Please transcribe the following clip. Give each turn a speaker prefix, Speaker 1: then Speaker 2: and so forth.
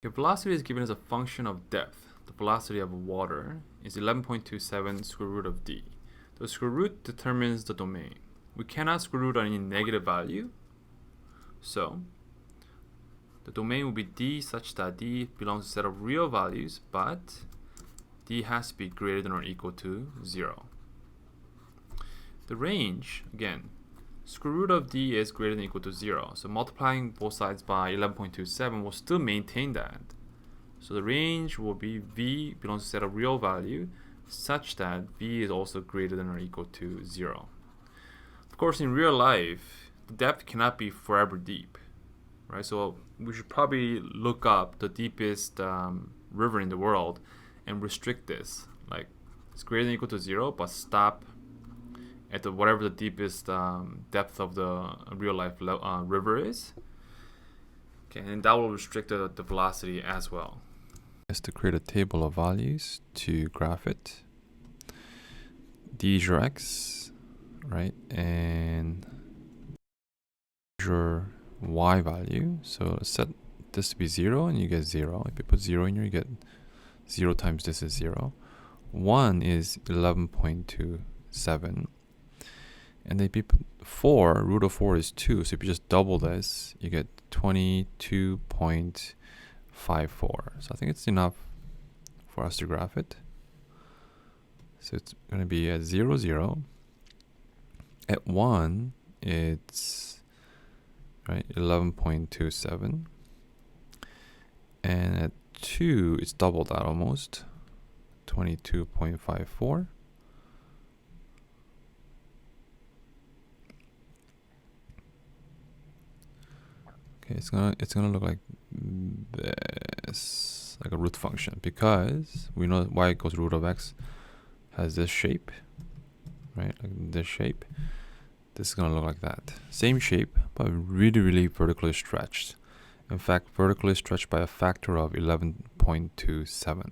Speaker 1: If velocity is given as a function of depth, the velocity of water is 11.27 square root of d. The square root determines the domain. We cannot square root on any negative value, so the domain will be d such that d belongs to a set of real values, but d has to be greater than or equal to 0. The range, again, square root of d is greater than or equal to 0. So multiplying both sides by 11.27 will still maintain that. So the range will be v belongs to a set of real value such that v is also greater than or equal to 0. Of course, in real life, the depth cannot be forever deep, right? So we should probably look up the deepest river in the world and restrict this. Like, it's greater than or equal to 0, but stop at whatever the deepest depth of the real life river is. Okay, and that will restrict the velocity as well. Is to create a table of values to graph it. D is your x, right? And your y value. So set this to be 0 and you get 0. If you put 0 in here, you get 0 times this is 0. 1 is 11.27. And if you put 4, root of 4 is 2. So if you just double this, you get 22.54. So I think it's enough for us to graph it. So it's going to be at 0, 0. At 1, it's right 11.27. And at 2, it's double that almost, 22.54. Okay, it's gonna look like this, like a root function, because we know y equals root of x has this shape, right? Like this shape. This is gonna look like that. Same shape, but really vertically stretched. In fact, vertically stretched by a factor of 11.27.